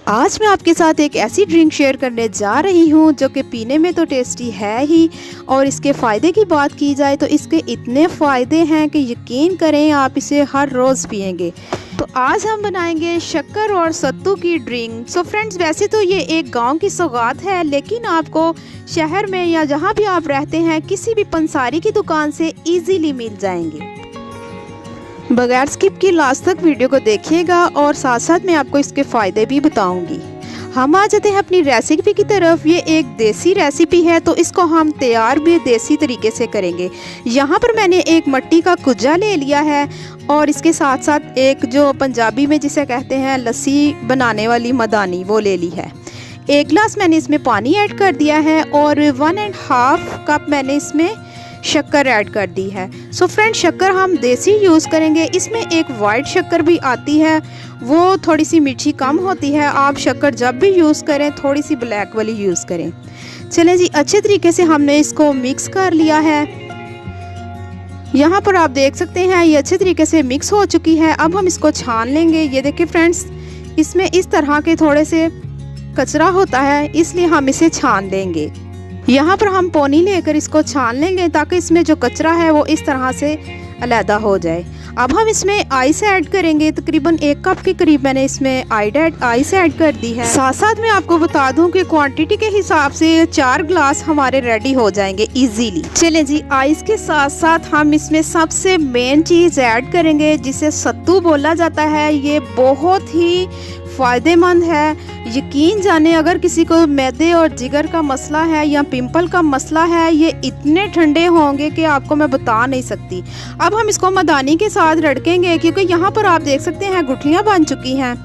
आज मैं आपके साथ एक ऐसी ड्रिंक शेयर करने जा रही हूँ जो कि पीने में तो टेस्टी है ही, और इसके फ़ायदे की बात की जाए तो इसके इतने फ़ायदे हैं कि यकीन करें आप इसे हर रोज़ पिएंगे। तो आज हम बनाएंगे शक्कर और सत्तू की ड्रिंक। सो फ्रेंड्स, वैसे तो ये एक गांव की सौगात है, लेकिन आपको शहर में या जहाँ भी आप रहते हैं किसी भी पंसारी की दुकान से ईजीली मिल जाएंगे। बगैर स्किप की लास्ट तक वीडियो को देखिएगा और साथ साथ मैं आपको इसके फ़ायदे भी बताऊंगी। हम आ जाते हैं अपनी रेसिपी की तरफ। ये एक देसी रेसिपी है तो इसको हम तैयार भी देसी तरीके से करेंगे। यहाँ पर मैंने एक मट्टी का कुज्जा ले लिया है और इसके साथ साथ एक जो पंजाबी में जिसे कहते हैं लस्सी बनाने वाली मदानी वो ले ली है। 1 गिलास मैंने इसमें पानी ऐड कर दिया है और 1.5 कप मैंने इसमें शक्कर ऐड कर दी है। सो फ्रेंड, शक्कर हम देसी यूज़ करेंगे। इसमें एक वाइट शक्कर भी आती है, वो थोड़ी सी मीठी कम होती है। आप शक्कर जब भी यूज़ करें थोड़ी सी ब्लैक वाली यूज़ करें। चलें जी, अच्छे तरीके से हमने इसको मिक्स कर लिया है। यहाँ पर आप देख सकते हैं ये अच्छे तरीके से मिक्स हो चुकी है। अब हम इसको छान लेंगे। ये देखिए फ्रेंड्स, इसमें इस तरह के थोड़े से कचरा होता है, इसलिए हम इसे छान लेंगे। यहाँ पर हम पोनी लेकर इसको छान लेंगे ताकि इसमें जो कचरा है वो इस तरह से अलहदा हो जाए। अब हम इसमें आइस ऐड करेंगे। तकरीबन 1 कप के करीब मैंने इसमें आइस ऐड कर दी है। साथ साथ मैं आपको बता दूं कि क्वांटिटी के हिसाब से 4 गिलास हमारे रेडी हो जाएंगे इजीली। चलें जी, आइस के साथ साथ हम इसमें सबसे मेन चीज़ ऐड करेंगे जिसे सत्तू बोला जाता है। ये बहुत ही फ़ायदेमंद है। यकीन जाने, अगर किसी को मैदे और जिगर का मसला है या पिंपल का मसला है, ये इतने ठंडे होंगे कि आपको मैं बता नहीं सकती। अब हम इसको मदानी के साथ रड़केंगे क्योंकि यहाँ पर आप देख सकते हैं गुठलियाँ बन चुकी हैं।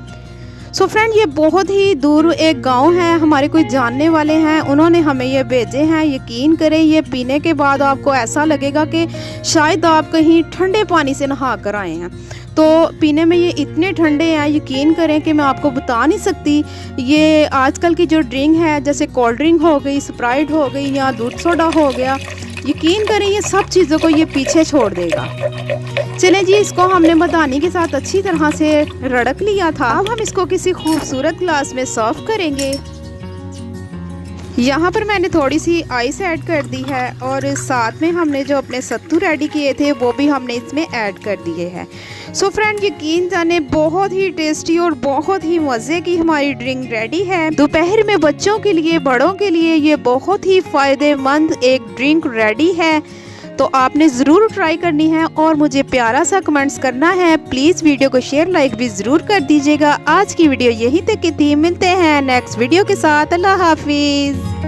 सो फ्रेंड, ये बहुत ही दूर एक गांव है, हमारे कोई जानने वाले हैं, उन्होंने हमें ये भेजे हैं। यकीन करें, ये पीने के बाद आपको ऐसा लगेगा कि शायद आप कहीं ठंडे पानी से नहा कर आए हैं। तो पीने में ये इतने ठंडे हैं, यकीन करें कि मैं आपको बता नहीं सकती। ये आजकल की जो ड्रिंक है, जैसे कोल्ड ड्रिंक हो गई, स्प्राइट हो गई या दूध सोडा हो गया, यकीन करें ये सब चीज़ों को ये पीछे छोड़ देगा। चलें जी, इसको हमने मदानी के साथ अच्छी तरह से रड़क लिया था। अब हम इसको किसी खूबसूरत ग्लास में सर्व करेंगे। यहाँ पर मैंने थोड़ी सी आइस ऐड कर दी है और साथ में हमने जो अपने सत्तू रेडी किए थे वो भी हमने इसमें ऐड कर दिए हैं। सो फ्रेंड, यकीन जाने बहुत ही टेस्टी और बहुत ही मज़े की हमारी ड्रिंक रेडी है। दोपहर में बच्चों के लिए, बड़ों के लिए ये बहुत ही फ़ायदेमंद एक ड्रिंक रेडी है। तो आपने ज़रूर ट्राई करनी है और मुझे प्यारा सा कमेंट्स करना है। प्लीज़ वीडियो को शेयर लाइक भी ज़रूर कर दीजिएगा। आज की वीडियो यहीं तक की थी। मिलते हैं नेक्स्ट वीडियो के साथ। अल्लाह हाफिज़।